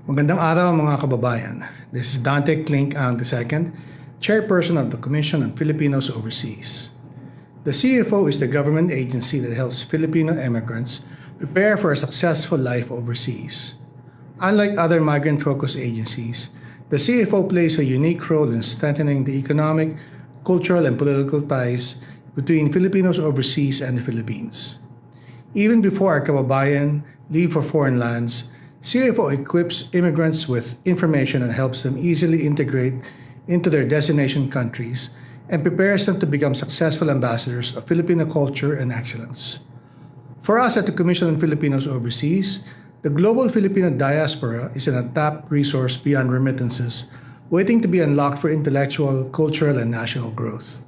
Magandang araw mga kababayan. This is Dante Klink ang II, Chairperson of the Commission on Filipinos Overseas. The CFO is the government agency that helps Filipino immigrants prepare for a successful life overseas. Unlike other migrant-focused agencies, the CFO plays a unique role in strengthening the economic, cultural, and political ties between Filipinos overseas and the Philippines. Even before our kababayan leave for foreign lands, CFO equips immigrants with information and helps them easily integrate into their destination countries and prepares them to become successful ambassadors of Filipino culture and excellence. For us at the Commission on Filipinos Overseas, the global Filipino diaspora is an untapped resource beyond remittances, waiting to be unlocked for intellectual, cultural, and national growth.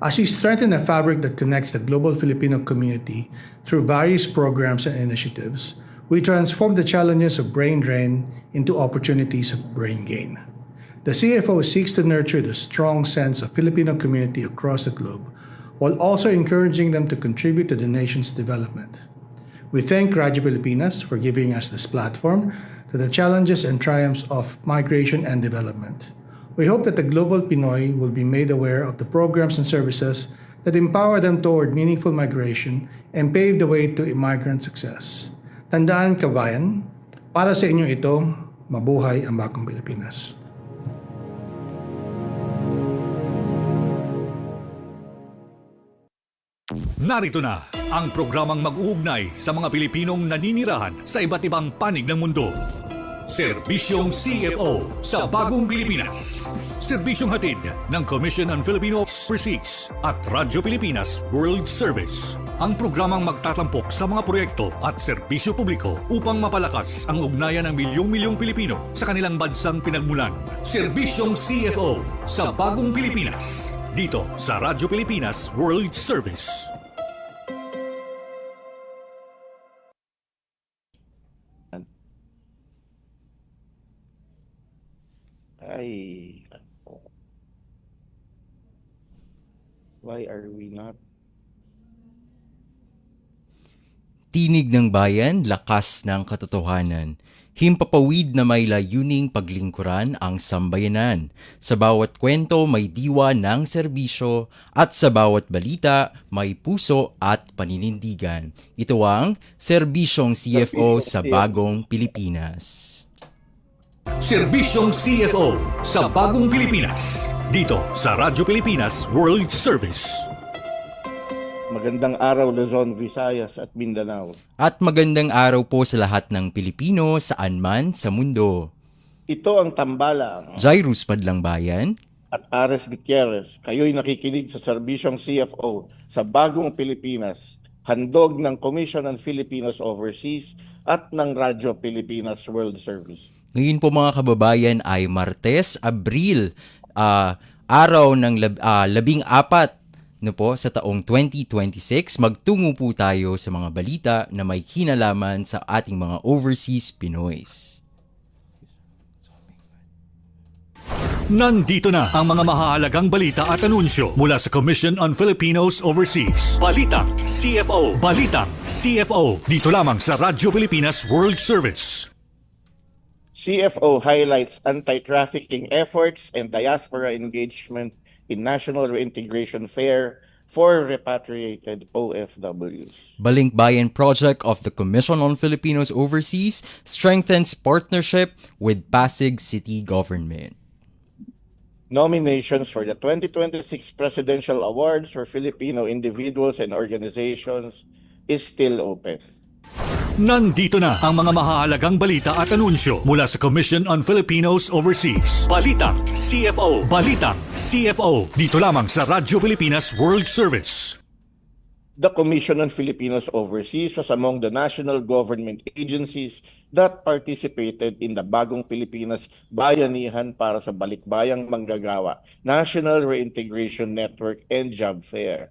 As we strengthen a fabric that connects the global Filipino community through various programs and initiatives, we transform the challenges of brain drain into opportunities of brain gain. The CFO seeks to nurture the strong sense of Filipino community across the globe, while also encouraging them to contribute to the nation's development. We thank Radyo Pilipinas for giving us this platform to the challenges and triumphs of migration and development. We hope that the global Pinoy will be made aware of the programs and services that empower them toward meaningful migration and pave the way to immigrant success. Tandaan kabayan, para sa inyo ito, mabuhay ang bagong Pilipinas. Narito na ang programang mag-uugnay sa mga Pilipinong naninirahan sa iba't ibang panig ng mundo. Serbisyong CFO sa Bagong Pilipinas. Serbisyong hatid ng Commission on Filipino Overseas at Radyo Pilipinas World Service. Ang programang magtatampok sa mga proyekto at serbisyo publiko upang mapalakas ang ugnayan ng milyong-milyong Pilipino sa kanilang bansang pinagmulan. Serbisyong CFO sa Bagong Pilipinas. Dito sa Radyo Pilipinas World Service. Why are we not? Tinig ng bayan, lakas ng katotohanan. Himpapawid na may layuning paglingkuran ang sambayanan. Sa bawat kwento may diwa ng serbisyo at sa bawat balita may puso at paninindigan. Ito ang Serbisyong CFO sa Bagong Pilipinas. Serbisyong CFO sa Bagong Pilipinas. Dito sa Radyo Pilipinas World Service. Magandang araw Luzon, Visayas at Mindanao. At magandang araw po sa lahat ng Pilipino saan man sa mundo. Ito ang tambalang Jairus Padlang Bayan at Ares Gutierrez. Kayo'y nakikinig sa Serbisyong CFO sa Bagong Pilipinas, handog ng Commission on Filipinos Overseas at ng Radyo Pilipinas World Service. Ngayon po mga kababayan ay Martes, Abril, araw ng 14 po, sa taong 2026. Magtungo po tayo sa mga balita na may kinalaman sa ating mga overseas Pinoys. Nandito na ang mga mahahalagang balita at anunsyo mula sa Commission on Filipinos Overseas. Balitang CFO. Balitang CFO. Dito lamang sa Radyo Pilipinas World Service. CFO highlights anti-trafficking efforts and diaspora engagement in National Reintegration Fair for repatriated OFWs. Balinkbayan project of the Commission on Filipinos Overseas strengthens partnership with Pasig City Government. Nominations for the 2026 Presidential Awards for Filipino individuals and organizations is still open. Nandito na ang mga mahahalagang balita at anunsyo mula sa Commission on Filipinos Overseas. Balitang CFO. Balitang CFO. Dito lamang sa Radyo Pilipinas World Service. The Commission on Filipinos Overseas was among the national government agencies that participated in the Bagong Pilipinas Bayanihan para sa Balikbayang Manggagawa, National Reintegration Network and Job Fair.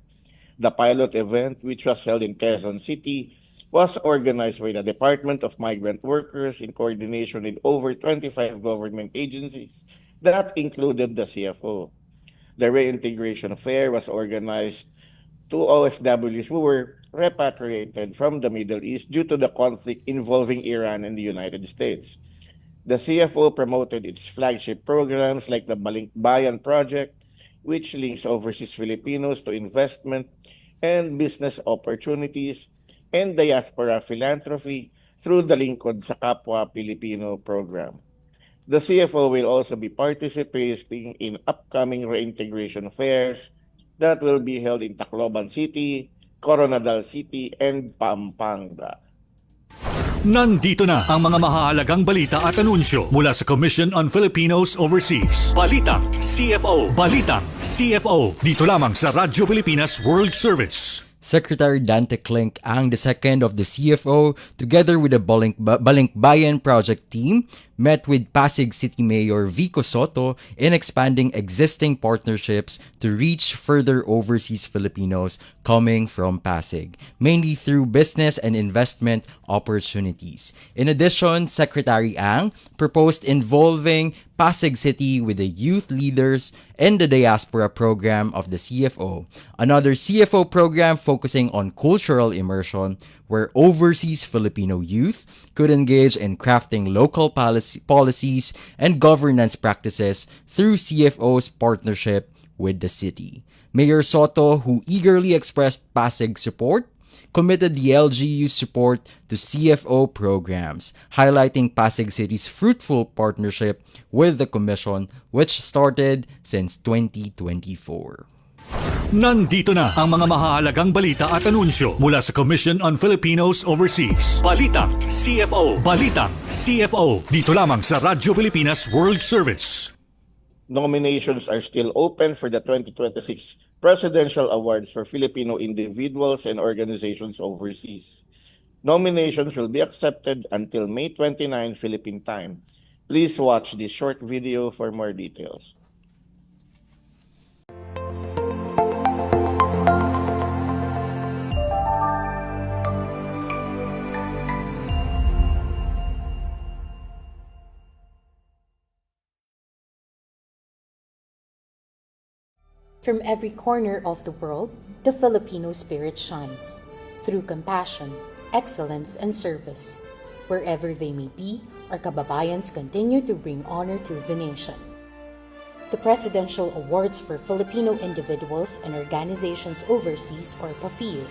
The pilot event, which was held in Quezon City, was organized by the Department of Migrant Workers in coordination with over 25 government agencies that included the CFO. The reintegration fair was organized to OFWs who were repatriated from the Middle East due to the conflict involving Iran and the United States. The CFO promoted its flagship programs like the Balikbayan Project, which links overseas Filipinos to investment and business opportunities, and diaspora philanthropy through the Lingkod sa Kapwa Pilipino program. The CFO will also be participating in upcoming reintegration fairs that will be held in Tacloban City, Coronadal City, and Pampanga. Nandito na ang mga mahahalagang balita at anunsyo mula sa Commission on Filipinos Overseas. Balitang CFO. Balitang CFO. Dito lamang sa Radyo Pilipinas World Service. Secretary Dante Clink ang the second of the CFO together with the Balikbayan project team met with Pasig City Mayor Vico Soto in expanding existing partnerships to reach further overseas Filipinos coming from Pasig, mainly through business and investment opportunities. In addition, Secretary Ang proposed involving Pasig City with the youth leaders and the diaspora program of the CFO, another CFO program focusing on cultural immersion where overseas Filipino youth could engage in crafting local policies and governance practices through CFO's partnership with the city. Mayor Soto, who eagerly expressed Pasig support, committed the LGU's support to CFO programs, highlighting Pasig City's fruitful partnership with the Commission, which started since 2024. Nandito na ang mga mahahalagang balita at anunsyo mula sa Commission on Filipinos Overseas. Balitang CFO. Balitang CFO. Dito lamang sa Radyo Pilipinas World Service. Nominations are still open for the 2026 Presidential Awards for Filipino individuals and organizations overseas. Nominations will be accepted until May 29 Philippine time. Please watch this short video for more details. From every corner of the world, the Filipino spirit shines through compassion, excellence, and service. Wherever they may be, our kababayans continue to bring honor to the nation. The Presidential Awards for Filipino Individuals and Organizations Overseas, or PAFIO,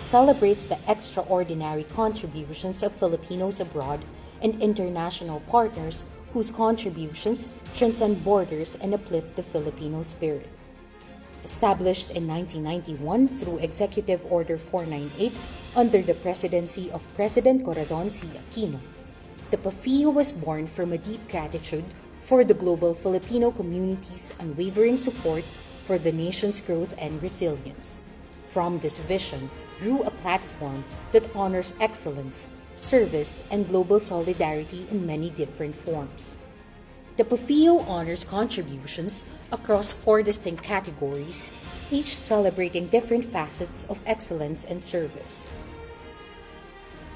celebrates the extraordinary contributions of Filipinos abroad and international partners whose contributions transcend borders and uplift the Filipino spirit. Established in 1991 through Executive Order 498 under the presidency of President Corazon C. Aquino, the PAFIO was born from a deep gratitude for the global Filipino community's unwavering support for the nation's growth and resilience. From this vision grew a platform that honors excellence, service, and global solidarity in many different forms. The PAFIO honors contributions across 4 distinct categories, each celebrating different facets of excellence and service.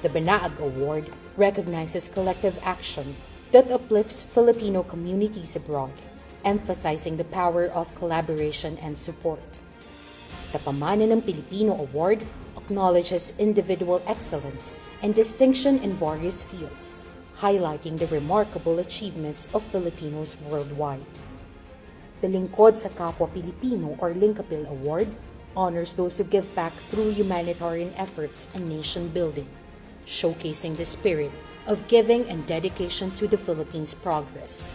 The Banaag Award recognizes collective action that uplifts Filipino communities abroad, emphasizing the power of collaboration and support. The Pamana ng Pilipino Award acknowledges individual excellence and distinction in various fields, highlighting the remarkable achievements of Filipinos worldwide. The Lingkod sa Kapwa Pilipino, or Linkapil Award, honors those who give back through humanitarian efforts and nation building, showcasing the spirit of giving and dedication to the Philippines' progress.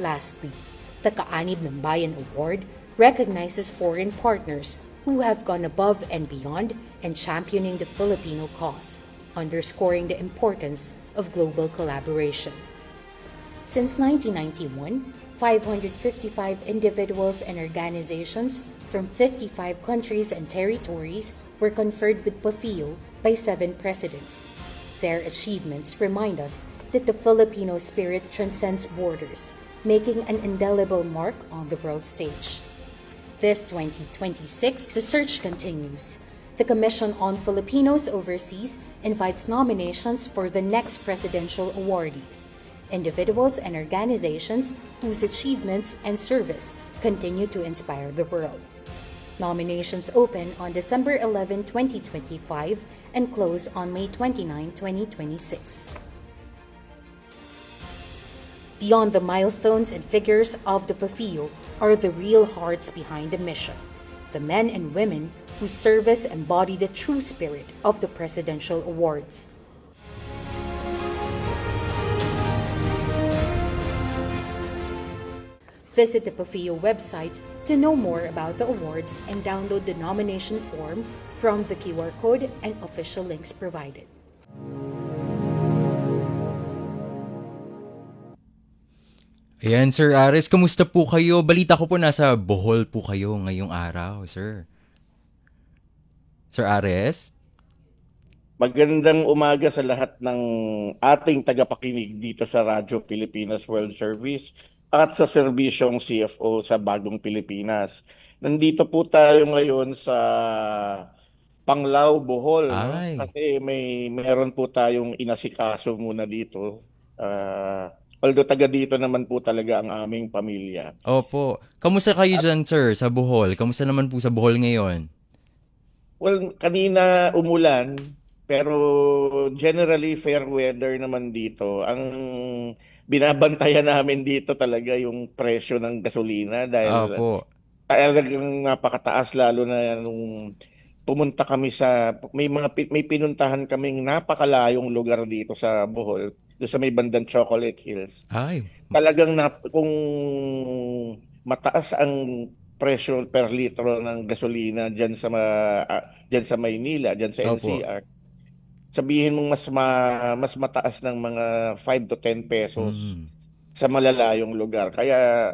Lastly, the Kaanib ng Bayan Award recognizes foreign partners who have gone above and beyond in championing the Filipino cause, underscoring the importance of global collaboration. Since 1991, 555 individuals and organizations from 55 countries and territories were conferred with PAFIO by 7 presidents. Their achievements remind us that the Filipino spirit transcends borders, making an indelible mark on the world stage. This 2026, the search continues. The Commission on Filipinos Overseas invites nominations for the next presidential awardees, individuals and organizations whose achievements and service continue to inspire the world. Nominations open on December 11, 2025 and close on May 29, 2026. Beyond the milestones and figures of the PAFIO are the real hearts behind the mission, the men and women whose service embody the true spirit of the Presidential Awards. Visit the PAFIO website to know more about the awards and download the nomination form from the QR code and official links provided. Ayan, Sir Ares, kamusta po kayo? Balita ko po nasa Bohol po kayo ngayong araw, sir. Sir Ares? Magandang umaga sa lahat ng ating tagapakinig dito sa Radyo Pilipinas World Service at sa serbisyong CFO sa Bagong Pilipinas. Nandito po tayo ngayon sa Panglao, Bohol, no? Ay. Kasi meron po tayong inasikaso muna dito. Although taga dito naman po talaga ang aming pamilya. Opo. Kamusta kayo dyan, sir, sa Bohol? Kamusta naman po sa Bohol ngayon? Well, kanina umulan, pero generally fair weather naman dito. Ang binabantayan namin dito talaga yung presyo ng gasolina dahil Opo. talagang napakataas, lalo na nung pumunta kami may pinuntahan kaming napakalayong lugar dito sa Bohol, doon sa may bandang Chocolate Hills. Ay. Talagang kung mataas ang presyo per litro ng gasolina diyan sa Maynila, diyan sa Opo. NCR, sabihin mong mas mataas ng mga 5 to 10 pesos sa malalayong lugar. Kaya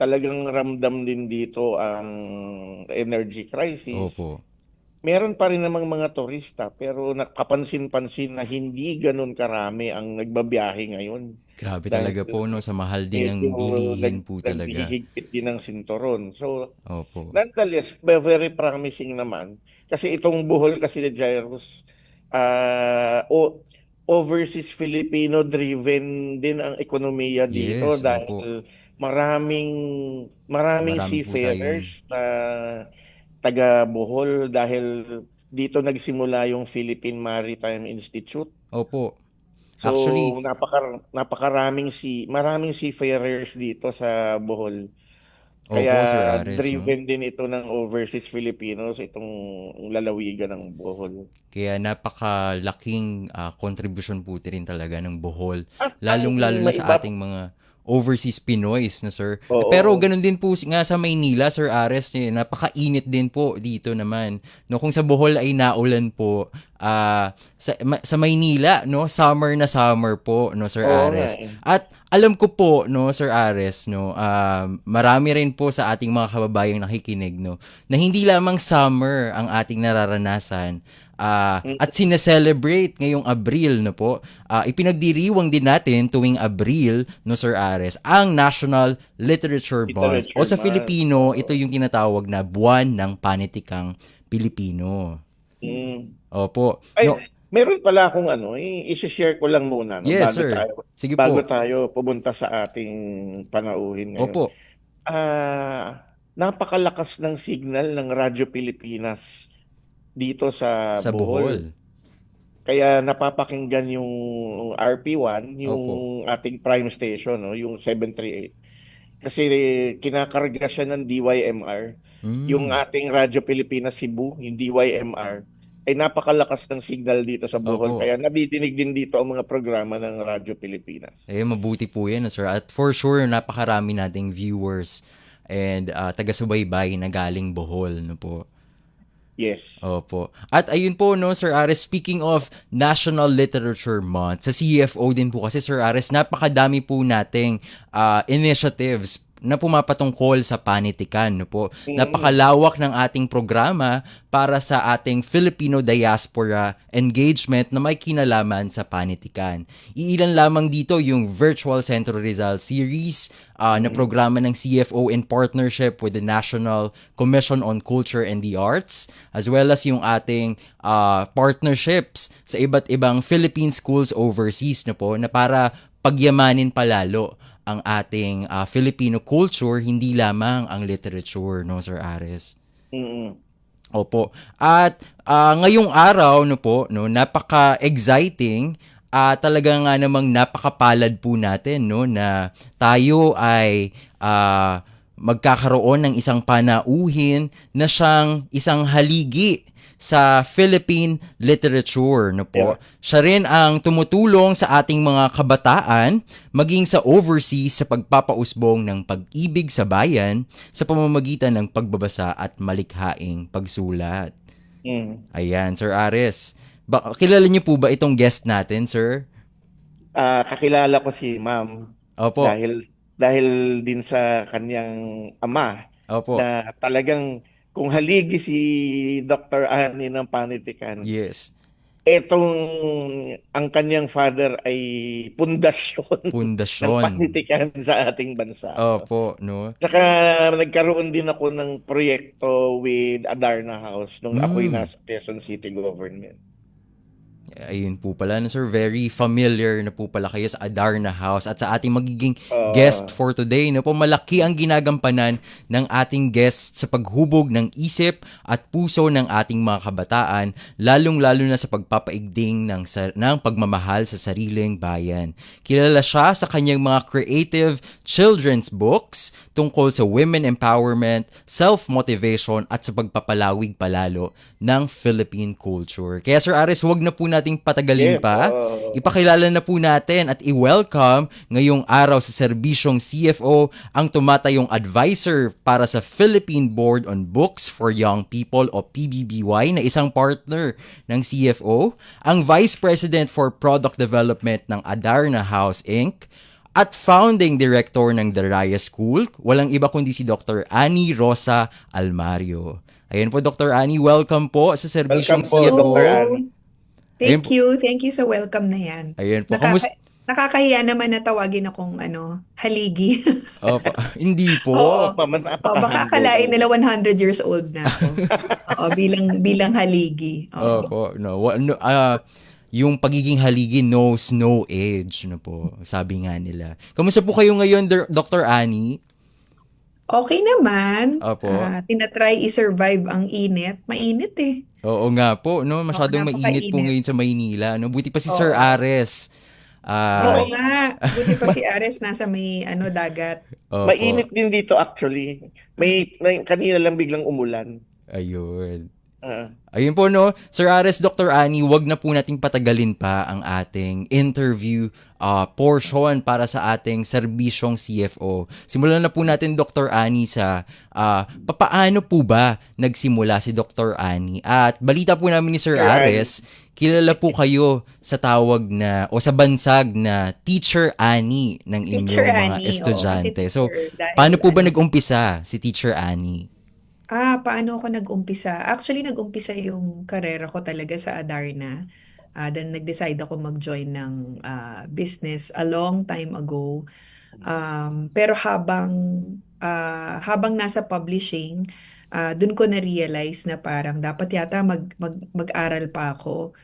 talagang ramdam din dito ang energy crisis. Opo. Meron pa rin namang mga turista, pero nakapansin-pansin na hindi ganun karami ang nagbabiyahe ngayon. Grabe Dahil talaga po, no? Sa mahal din ng medyo bilihin po talaga. naghihigpit din ng sinturon. So, Opo. nonetheless, very promising naman. Kasi itong Bohol kasi ni Jairus, overseas Filipino-driven din ang ekonomiya dito, Yes, dahil maraming Marami po seafarers na taga Bohol, dahil dito nagsimula yung Philippine Maritime Institute. Opo. So, Actually, maraming seafarers dito sa Bohol. opo, Kaya Sir Ares, no? driven din ito ng overseas Filipinos, itong lalawigan ng Bohol. Kaya napakalaking contribution po rin talaga ng Bohol. At Lalong-lalo na sa maiba- ating mga overseas Pinoys, no, sir? Oo. Pero ganun din po nga sa Maynila, Sir Ares, napakainit din po dito naman. No, kung sa Bohol ay naulan po, sa Maynila, no, summer na summer po, no, Sir Oo Ares. nga eh. At alam ko po, no, Sir Ares, no, marami rin po sa ating mga kababayang nakikinig, no, na hindi lamang summer ang ating nararanasan, at sineselebrate ngayong Abril, no po. Ipinagdiriwang din natin tuwing Abril, no, Sir Ares, ang National Literature Month. O sa Month. Filipino, ito yung tinatawag na Buwan ng Panitikang Pilipino. Opo. Ay, No, meron pala akong i-share ko lang muna, no, yes, bago sir. tayo Sige bago po. tayo pumunta sa ating panauhin ngayon. Opo. Napakalakas ng signal ng Radyo Pilipinas dito sa Sa Bohol. Bohol. Kaya napapakinggan yung RP1, yung Opo. ating prime station, no, yung 738. Kasi kinakarga siya ng DYMR. Yung ating Radyo Pilipinas Cebu, yung DYMR, ay napakalakas ng signal dito sa Bohol. Opo. Kaya nabidinig din dito ang mga programa ng Radyo Pilipinas. Mabuti po yan, sir. At for sure, napakarami nating viewers and taga-subaybay na galing Bohol, no po. Yes. Opo. At ayun po, no, Sir Ares, speaking of National Literature Month, sa CFO din po kasi, Sir Ares, napakadami po nating initiatives na pumapatungkol sa panitikan, no po. Napakalawak ng ating programa para sa ating Filipino diaspora engagement na may kinalaman sa panitikan. Iilan lamang dito yung Virtual Centro Rizal Series na programa ng CFO in partnership with the National Commission on Culture and the Arts, as well as yung ating partnerships sa iba't ibang Philippine schools overseas, no po, na para pagyamanin palalo ang ating Filipino culture, hindi lamang ang literature, no, Sir Ares? Mm. Opo. At ngayong araw no po, no, napaka-exciting, talaga nga namang napakapalad po natin no na tayo ay magkakaroon ng isang panauhin na siyang isang haligi sa Philippine literature, no po. Yeah. Siya rin ang tumutulong sa ating mga kabataan maging sa overseas sa pagpapausbong ng pag-ibig sa bayan sa pamamagitan ng pagbabasa at malikhaing pagsulat. Mm. Ayan, Sir Ares. Kilala niyo po ba itong guest natin, sir? Kakilala ko si Ma'am Opo. dahil din sa kanyang ama Opo. na talagang kung haligi si Dr. Annie ng panitikan, Yes. etong ang kanyang father ay pundasyon ng Pundasyon. panitikan sa ating bansa. Opo, no? Saka nagkaroon din ako ng proyekto with Adarna House nung ako'y nasa Quezon City Government. Ayun po pala, no, sir. Very familiar na po pala kayo sa Adarna House at sa ating magiging Oo. guest for today. No po, malaki ang ginagampanan ng ating guest sa paghubog ng isip at puso ng ating mga kabataan, lalong-lalo na sa pagpapaigting ng pagmamahal sa sariling bayan. Kilala siya sa kanyang mga creative children's books tungkol sa women empowerment, self-motivation at sa pagpapalawig palalo ng Philippine culture. Kaya Sir Ares, wag na po nating patagalin Yes, pa. oo. Ipakilala na po natin at i-welcome ngayong araw sa serbisyong CFO ang tumatayong advisor para sa Philippine Board on Books for Young People o PBBY na isang partner ng CFO, ang Vice President for Product Development ng Adarna House Inc., at founding director ng The Raya School, walang iba kundi si Dr. Annie Rosa Almario. Ayan po, Dr. Annie, welcome po sa serbisyong Welcome po, CFO. Dr. Annie. Ayun Thank you. Thank you sa welcome na yan. Ayan po. Nakakahiya naman na tawagin akong haligi. Opo. Hindi po. Oo. Napaka-humble. Baka akalain nila 100 years old na ako. Oo, bilang haligi. Oo. Opo. Yung pagiging haligi knows no age, no po. Sabi nga nila. Kamusta po kayo ngayon, Dr. Annie? Okay naman. Opo. Tinatry i-survive ang init. Mainit eh. Oo nga po, no? Masyadong Oo, mainit po napakainit. ngayon sa Maynila, no? Buti pa si Sir Oo. Ares. Oo nga. Buti pa si Ares nasa may dagat. Opo. Mainit din dito actually. May kanina lang biglang umulan. Ayun. Ah. Ayun po, no? Sir Ares, Dr. Annie, wag na po nating patagalin pa ang ating interview portion para sa ating serbisyong CFO. Simulan na po natin, Dr. Annie, sa papaano po ba nagsimula si Dr. Annie? At balita po namin ni Sir Ares, kilala po kayo sa tawag na o sa bansag na Teacher Annie ng inyong Teacher mga Annie, oo, estudyante. kasi So, teacher, dahil paano po ba nag-umpisa si Teacher Annie? Paano ako nag-umpisa? Actually, nag-umpisa yung karera ko talaga sa Adarna. Then nag-decide ako mag-join ng business a long time ago. Pero habang nasa publishing, dun ko na-realize na parang dapat yata mag-aral pa ako.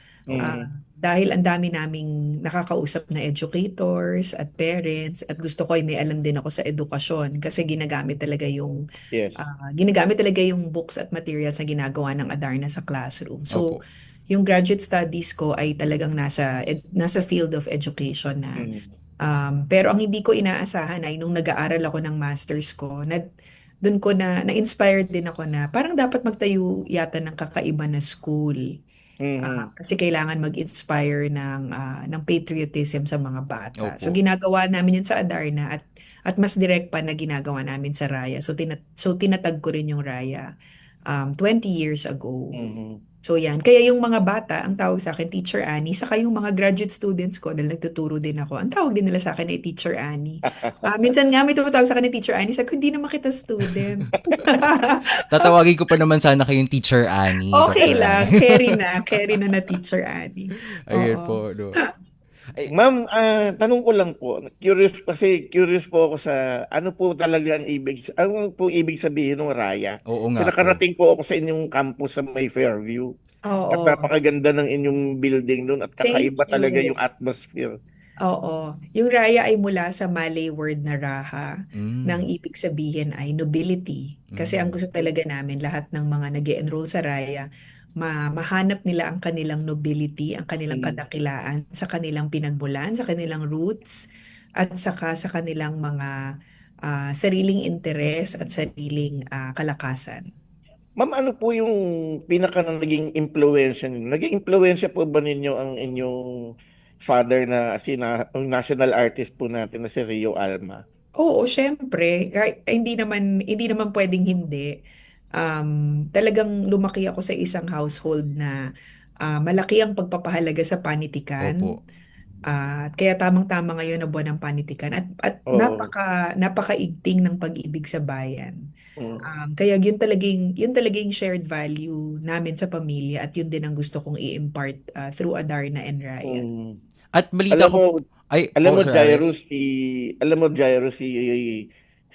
Dahil ang dami naming nakakausap na educators at parents at gusto ko ay may alam din ako sa edukasyon kasi ginagamit talaga yung Yes. books at materials na ginagawa ng Adarna sa classroom. So, Opo. yung graduate studies ko ay talagang nasa field of education na. Pero ang hindi ko inaasahan ay nung nag-aaral ako ng masters ko, doon ko na-inspired din ako na parang dapat magtayo yata ng kakaiba na school. Kasi kailangan mag-inspire ng patriotism sa mga bata. Opo. So ginagawa namin yun sa Adarna at mas direct pa na ginagawa namin sa Raya. So tinatag ko rin yung Raya 20 years ago. So yan. Kaya yung mga bata, ang tawag sa akin, Teacher Annie. Saka yung mga graduate students ko, dahil nagtuturo din ako, ang tawag din nila sa akin ay Teacher Annie. Minsan nga may tumatawag sa akin ni Teacher Annie. Sabi ko, hindi naman kita student. Tatawagin ko pa naman sana kayong Teacher Annie. Okay Dr. lang. Annie. Carry na Teacher Annie. Ayun Oo. po, no. Ma'am, tanong ko lang po. Curious po ako sa ano po talaga ano po ibig sabihin ng Raya? Oo Kasi nga po. nakarating po ako sa inyong campus sa may Fairview. At Oo. napakaganda ng inyong building doon at kakaiba Thank you. talaga yung atmosphere. Oo, yung raya ay mula sa Malay word na raha, na ang Mm. ibig sabihin ay nobility. Kasi ang Mm. gusto talaga namin lahat ng mga nag-e-enroll sa raya, mahanap nila ang kanilang nobility, ang kanilang Mm. kadakilaan sa kanilang pinagmulan, sa kanilang roots, at saka sa kanilang mga sariling interes at sariling kalakasan. Ma'am, ano po yung pinaka naging impluwensya ninyo? Naging impluwensya po ba ninyo ang inyong father na ang national artist po natin na si Rio Alma? Oo, syempre, kahit hindi naman pwedeng hindi. Talagang lumaki ako sa isang household na malaki ang pagpapahalaga sa panitikan. Opo. Kaya tamang-tama ngayon na buwan ng panitikan at Oo. napakaigting ng pag-ibig sa bayan. Mm. Kaya yun talagang shared value namin sa pamilya at yun din ang gusto kong i-impart through Adarna and Raya. Mm. At balita Alam ko mo, ay alam po, mo Sir Jairo, Ares?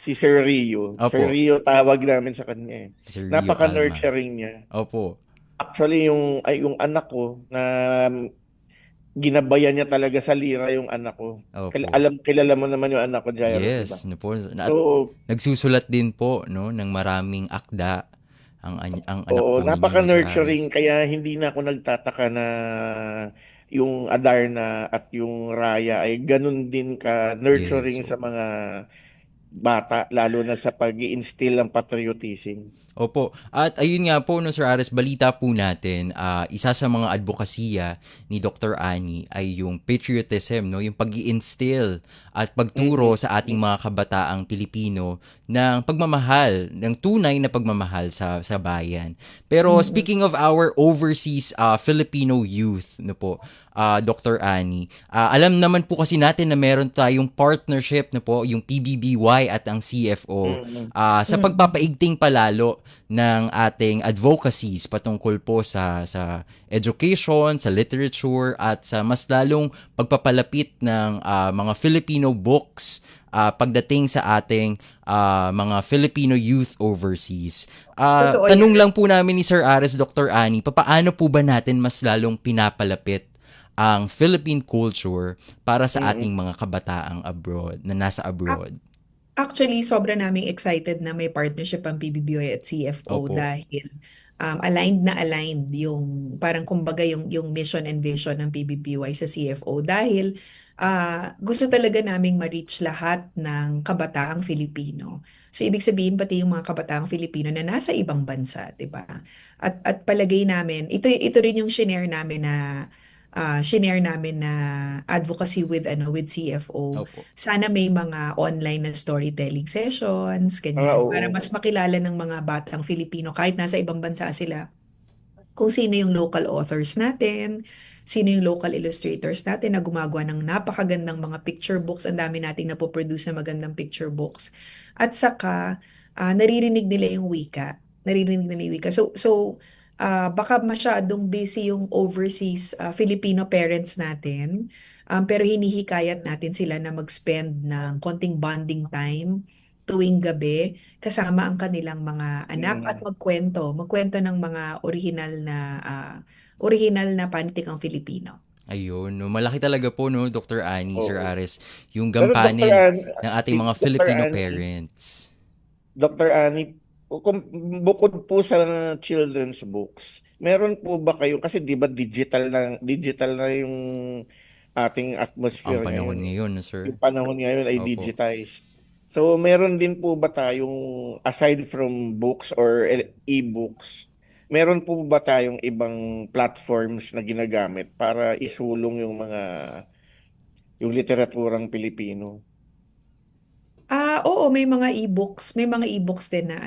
si Sir Rio. Sir Opo, Rio tawag namin sa kanya eh. si Sir Rio Alma. Napaka-nurturing niya. Opo, Actually, yung anak ko na ginabayan niya talaga sa lira yung anak ko. opo. Kilala mo naman yung anak ko, Jairus, di ba? Yes, no po. At So, nagsusulat din po, no, ng maraming akda ang anak oo, po ninyo, Sir napaka-nurturing Ares. kaya hindi na ako nagtataka na yung Adarna at yung Raya ay ganun din ka Yes, nurturing sa opo. mga bata lalo na sa pag-i-instill ng patriotism. Opo. At ayun nga po, no, Sir Ares, balita po natin, isa sa mga advokasya ni Dr. Ani ay yung patriotism, no, yung pag-i-instill at pagturo sa ating Mm. mga kabataang Pilipino ng pagmamahal, ng tunay na pagmamahal sa bayan. Pero Mm. speaking of our overseas Filipino youth, no po, Dr. Ani, alam naman po kasi natin na meron tayong partnership, no po, yung PBBY at ang CFO Mm. sa Mm. pagpapaigting palalo ng ating advocacies patungkol po sa education, sa literature at sa mas lalong pagpapalapit ng mga Filipino books pagdating sa ating mga Filipino youth overseas. Totoo Tanong yan. lang po namin ni Sir Ares, Dr. Ani, papaano po ba natin mas lalong pinapalapit ang Philippine culture para sa Mm. ating mga kabataang abroad, na nasa abroad? Actually, sobra naming excited na may partnership ang PBBoy at CFO Opo. dahil aligned yung parang kumbaga yung mission and vision ng PBBY sa CFO dahil gusto talaga naming ma-reach lahat ng kabataang Filipino. So ibig sabihin pati yung mga kabataang Filipino na nasa ibang bansa, 'di ba? At palagay namin, ito rin yung shinare namin na advocacy with CFO. Opo. Sana may mga online na storytelling sessions, ganyan, para mas Oo. makilala ng mga batang Filipino kahit nasa ibang bansa sila, kung sino yung local authors natin, sino yung local illustrators natin na gumagawa ng napakagandang mga picture books. Ang dami nating napoproduce na magandang picture books. At saka, naririnig nila yung wika. Naririnig nila yung wika. So, baka masyadong busy yung overseas Filipino parents natin. Pero hinihikayat natin sila na mag-spend ng konting bonding time tuwing gabi kasama ang kanilang mga anak at Mm. magkwento ng mga orihinal na panitikang Filipino. Ayun, no, malaki talaga po, no, Dr. Ani, Sir Oo. Ares, yung Pero Dr. gampanin An, ng ating mga Dr. Filipino Annie, parents. Dr. Annie, bukod po sa children's books, meron po ba kayo, kasi di ba digital na yung ating Ang atmosphere panahon ngayon eh. ngayon, no, sir? Yung panahon ngayon ay Opo. digitized. So meron din po ba tayong, aside from books or e-books, meron po ba tayong ibang platforms na ginagamit para isulong yung literaturang Pilipino? Oo, may mga e-books din na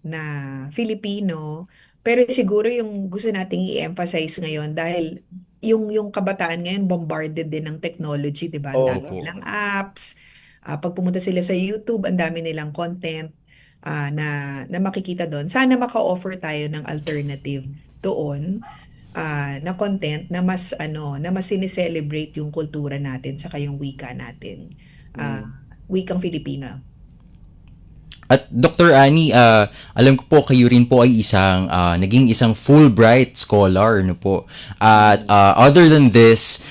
na Filipino, pero siguro yung gusto nating i-emphasize ngayon dahil yung kabataan ngayon bombarded din ng technology, 'di ba? Ang Oo dami nga. Opo. nilang apps. Pag pumunta sila sa YouTube, ang dami nilang content na makikita doon. Sana maka-offer tayo ng alternative doon na content na mas sineselebrate yung kultura natin sa yung wika natin. Mm. Wikang Filipino. At Dr. Annie, alam ko po kayo rin po ay naging isang Fulbright scholar, no po. At other than this,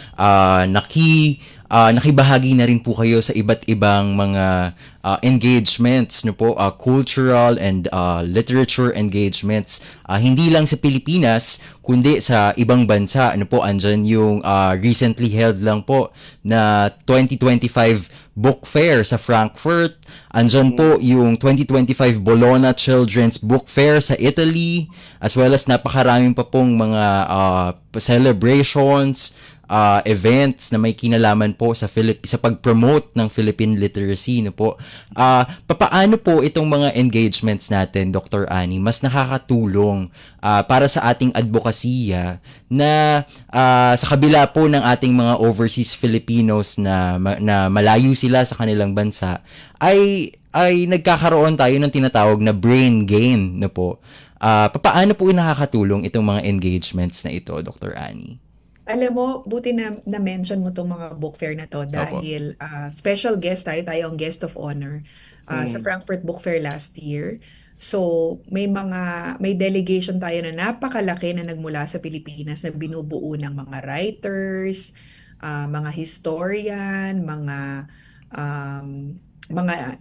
nakibahagi na rin po kayo sa iba't ibang mga engagements, no po, cultural and literature engagements. Hindi lang sa Pilipinas, kundi sa ibang bansa. Ano po, andyan yung recently held lang po na 2025 book fair sa Frankfurt. Andyan po yung 2025 Bologna Children's Book Fair sa Italy, as well as napakaraming pa pong mga celebrations, events na may kinalaman po sa sa pag-promote ng Philippine literacy, no po. Papaano po itong mga engagements natin, Dr. Annie, mas nakakatulong para sa ating advokasya na sa kabila po ng ating mga overseas Filipinos na malayo sila sa kanilang bansa, ay nagkakaroon tayo ng tinatawag na brain gain, no po. Papaano po nakakatulong itong mga engagements na ito, Dr. Annie? Alam mo, buti na-mention mo tong mga book fair na to dahil special guest tayo ang guest of honor sa Frankfurt Book Fair last year. So, may delegation tayo na napakalaki na nagmula sa Pilipinas na binubuo ng mga writers, mga historian, mga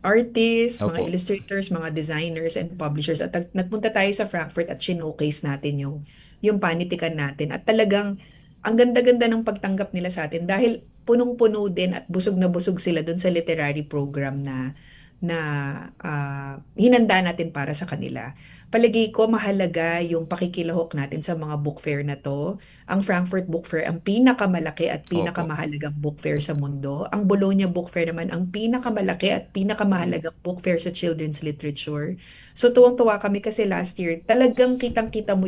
artists, mga Opo. illustrators, mga designers and publishers. At nagpunta tayo sa Frankfurt at showcase natin yung panitikan natin. At talagang ang ganda-ganda ng pagtanggap nila sa atin dahil punong-puno din at busog na busog sila dun sa literary program na hinanda natin para sa kanila. Palagay ko mahalaga yung pakikilahok natin sa mga book fair na to. Ang Frankfurt Book Fair ang pinakamalaki at pinakamahalagang book fair sa mundo. Ang Bologna Book Fair naman ang pinakamalaki at pinakamahalagang book fair sa children's literature. So tuwang-tuwa kami kasi last year talagang kitang-kita mo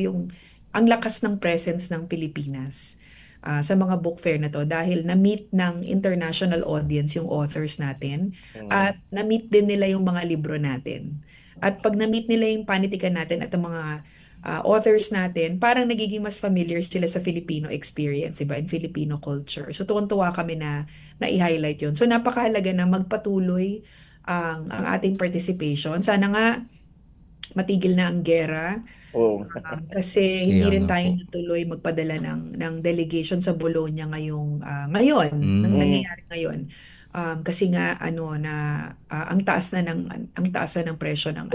ang lakas ng presence ng Pilipinas sa mga book fair na to dahil na-meet ng international audience yung authors natin at na-meet din nila yung mga libro natin. At pag na-meet nila yung panitikan natin at ang mga authors natin, parang nagiging mas familiar sila sa Filipino experience, iba, and Filipino culture. So tuwan-tuwa kami na i-highlight yun. So napakahalaga na magpatuloy ang ating participation. Sana nga matigil na ang gera. Kasi hindi Kaya rin nga tayo po. natuloy magpadala ng delegation sa Bologna ngayon, nangyayari ngayon. Kasi nga ang taas na ng presyo ng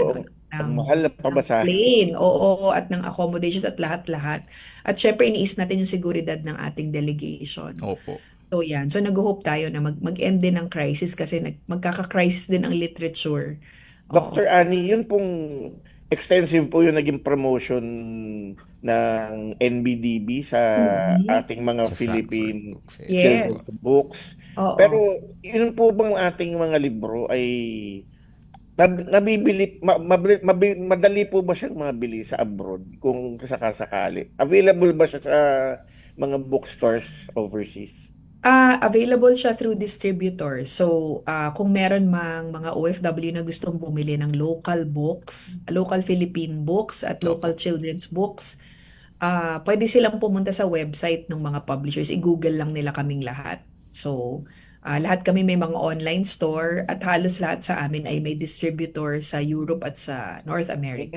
Ang mahal na pamasahe. plane, oo, at ng accommodations at lahat-lahat. At syempre iniisip natin yung seguridad ng ating delegation. Opo. So yan, so nag-hope tayo na mag-end din ng crisis kasi magkaka-crisis din ang literature. Oo. Dr. Annie, yun pong extensive po yung naging promotion ng NBDB sa ating mga Sa Philippine Frankfurt Book Fair. children's Yes. books. Oo. Pero yun po bang ating mga libro ay nabibili, madali po ba siyang mabili sa abroad kung sakasakali? Available ba siya sa mga bookstores overseas? Available siya through distributors. So, kung meron mang mga OFW na gustong bumili ng local books, local Philippine books at local children's books, pwede silang pumunta sa website ng mga publishers. I-Google lang nila kaming lahat. So, lahat kami may mga online store at halos lahat sa amin ay may distributor sa Europe at sa North America.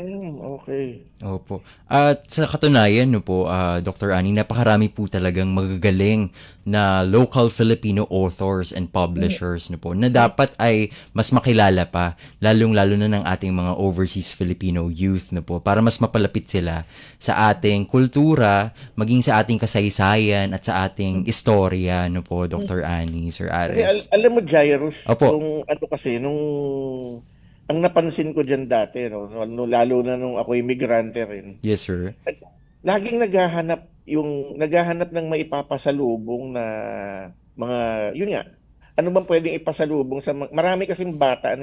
Okay. Opo. At sa katunayan, no po, Dr. Annie, napakarami po talagang magagaling na local Filipino authors and publishers, no po, na dapat ay mas makilala pa, lalong-lalo na ng ating mga overseas Filipino youth, no po, para mas mapalapit sila sa ating kultura, maging sa ating kasaysayan at sa ating istorya, no po, Dr. Annie, Sir Ares. Alam mo, Jairus, Opo. nung ang napansin ko dyan dati, lalo na nung ako imigrante rin, Yes, sir. laging naghahanap ng maipapasalubong na mga, yun nga, ano bang pwedeng ipasalubong marami kasing bata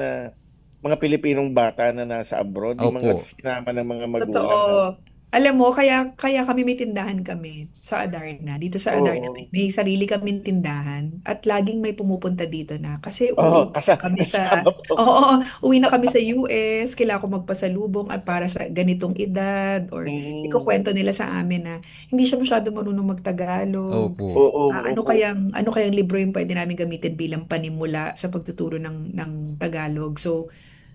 mga Pilipinong bata na nasa abroad, yung mga Opo. sinama ng mga magulang. Totoo. Alam mo, kaya kami may tindahan kami sa Adarna. Dito sa Adarna, may sarili kaming tindahan at laging may pumupunta dito na kasi uwi kami kasama po. uwi na kami sa US, kailangan ko magpasalubong at para sa ganitong edad or ikukwento nila sa amin na hindi siya masyado marunong magtagalog. Opo. Ano kayang libro yung pwede namin gamitin bilang panimula sa pagtuturo ng Tagalog. So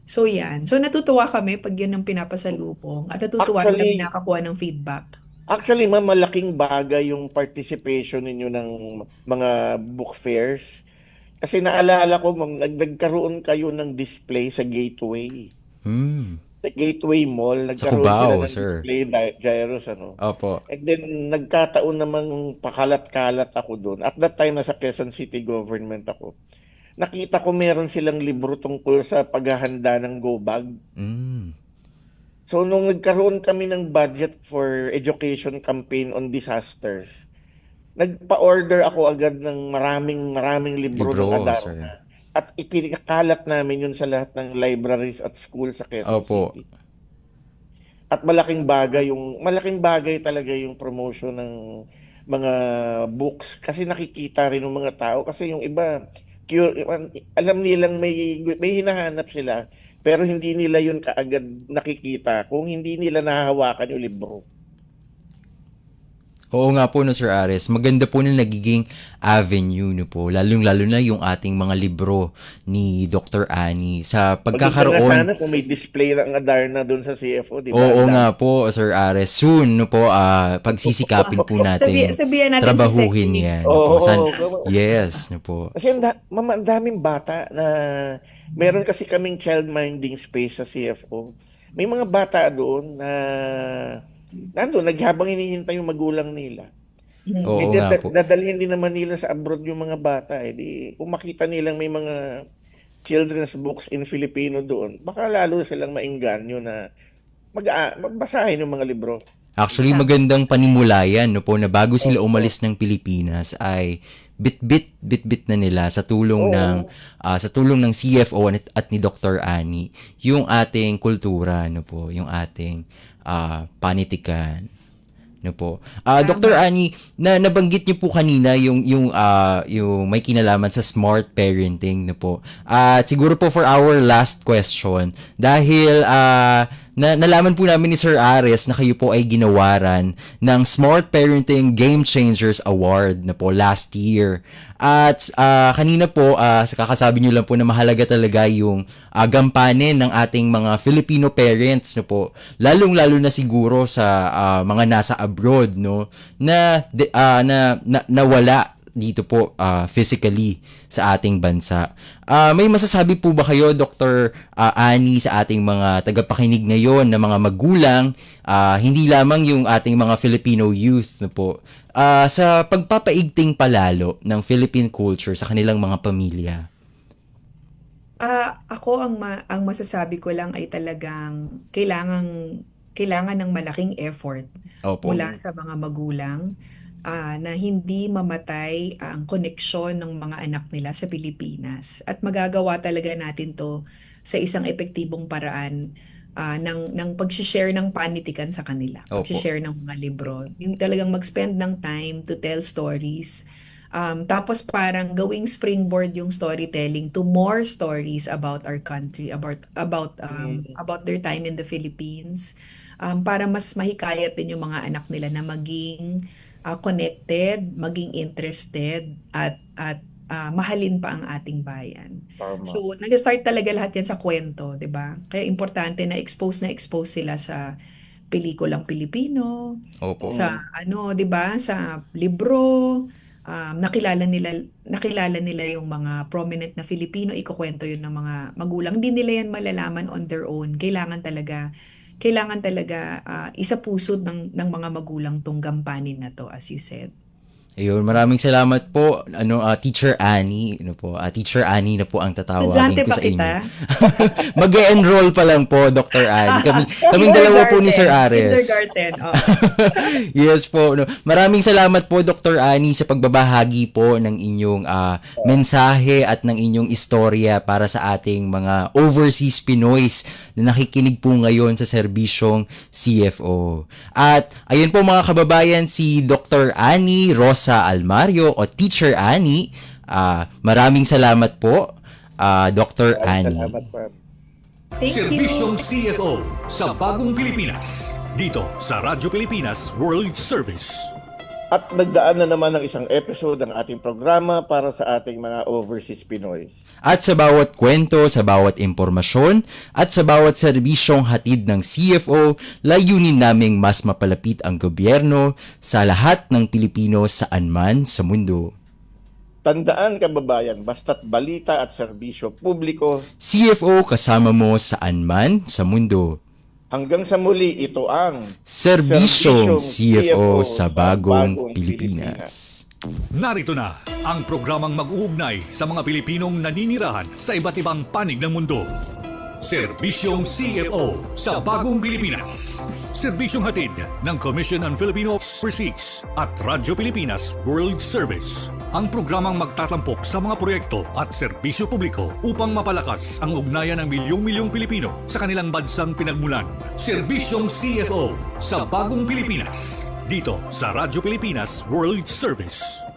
So yan. So natutuwa kami pag yun ang pinapasalubong at natutuwa rin kami Actually, nakakuha ng feedback. actually, ma'am, malaking bagay yung participation ninyo ng mga book fairs. Kasi naalala ko, ma'am, nagkaroon kayo ng display sa Gateway. Hmm. Sa Gateway Mall, Sa nagkaroon sila Cubao, ng sir. display, Jairus, ano. Opo. And then, nagkataon namang pakalat-kalat ako doon. At that time, nasa Quezon City government ako. Nakita ko meron silang libro tungkol sa paghahanda ng go bag. Hmm. So, nung nagkaroon kami ng budget for education campaign on disasters, nagpa-order ako agad ng maraming libro ng Libro, sir. Adarna. At ipinakalat namin yun sa lahat ng libraries at school sa Quezon Opo. City. At malaking bagay talaga yung promotion ng mga books kasi nakikita rin ng mga tao kasi yung iba alam nilang may hinahanap sila pero hindi nila yun kaagad nakikita kung hindi nila nahahawakan yung libro. Oo nga po no Sir Ares, maganda po na nagiging avenue no po, lalong-lalo na yung ating mga libro ni Dr. Annie sa Maganda nga pagkakaroon. sana kung may display ng Adarna doon sa CFO, di ba? Oo Ang nga po Sir Ares, soon no po, pagsisikapin po natin Sabihan natin si trabahuhin Seki. yan. Oo, No po. oo. Yes, no po. Kasi mama, ang daming bata na meron kasi kaming child minding space sa CFO. May mga bata doon na nandun, habang hinihintay yung magulang nila. Oo Eh, nga po. dadalhin din naman nila sa abroad yung mga bata. Eh, di, kung makita nilang may mga children's books in Filipino doon, baka lalo silang maengganyo na magbasahin yung mga libro. Actually, magandang panimulayan no po na bago sila umalis ng Pilipinas ay bit-bit na nila sa tulong ng CFO at ni Dr. Annie yung ating kultura no po, yung ating panitikan no po. Dr. Annie, nabanggit niyo po kanina yung may kinalaman sa smart parenting no po. At siguro po for our last question, dahil nalaman po namin ni Sir Ares na kayo po ay ginawaran ng Smart Parenting Game Changers Award na po last year. At kanina po, kakasabi nyo lang po na mahalaga talaga yung gampanin ng ating mga Filipino parents no po. Lalong-lalo na siguro sa mga nasa abroad no na nawala dito po physically sa ating bansa. May masasabi po ba kayo, Dr. Annie, sa ating mga tagapakinig ngayon na mga magulang, hindi lamang yung ating mga Filipino youth no po, sa pagpapaigting palalo ng Philippine culture sa kanilang mga pamilya? Ako ang masasabi ko lang ay talagang kailangan ng malaking effort Opo. mula sa mga magulang na hindi mamatay ang koneksyon ng mga anak nila sa Pilipinas. At magagawa talaga natin to sa isang epektibong paraan ng pag-share ng panitikan sa kanila. Opo. Pag-share ng mga libro. Yung talagang mag-spend ng time to tell stories. Tapos parang gawing springboard yung storytelling to more stories about our country, about their time in the Philippines. Para mas mahikayat din yung mga anak nila na maging connected, maging interested at mahalin pa ang ating bayan. Tama. So, nag-start talaga lahat yan sa kwento, 'di ba? Kaya importante na expose sila sa pelikulang Pilipino, Opo. sa 'di ba, sa libro, nakilala nila yung mga prominent na Filipino, ikukwento yun ng mga magulang. Hindi nila yan malalaman on their own. Kailangan talaga isa pusod ng mga magulang tong gampanin na to, as you said. Ayun, maraming salamat po, Teacher Annie, Teacher Annie na po ang tatawagin Estudyante ko pa sa inyo. kita. Mag-e-enroll pa lang po, Dr. Annie. Kaming dalawa po ni Sir Ares. Kindergarten. Yes po. No. Maraming salamat po, Dr. Annie, sa pagbabahagi po ng inyong mensahe at ng inyong istorya para sa ating mga overseas Pinoys na nakikinig po ngayon sa serbisyong CFO. At ayun po mga kababayan, si Dr. Annie Rosa Almario o Teacher Annie. Maraming salamat po, Dr. Annie. Salamat po. Thank you. Serbisyong CFO sa Bagong Pilipinas. Dito sa Radyo Pilipinas World Service. At nagdaan na naman ng isang episode ng ating programa para sa ating mga overseas Pinoys. At sa bawat kwento, sa bawat impormasyon, at sa bawat serbisyong hatid ng CFO, layunin naming mas mapalapit ang gobyerno sa lahat ng Pilipino saan man sa mundo. Tandaan kababayan, basta't balita at serbisyo publiko. CFO kasama mo saan man sa mundo. Hanggang sa muli, ito ang Serbisyong CFO sa bagong Pilipinas. Narito na ang programang mag-uugnay sa mga Pilipinong naninirahan sa iba't ibang panig ng mundo. Serbisyong CFO sa bagong Pilipinas. Serbisyong hatid ng Commission on Filipino Overseas at Radyo Pilipinas World Service. Ang programang magtatampok sa mga proyekto at serbisyo publiko upang mapalakas ang ugnayan ng milyong-milyong Pilipino sa kanilang bansang pinagmulan. Serbisyong CFO sa bagong Pilipinas. Dito sa Radyo Pilipinas World Service.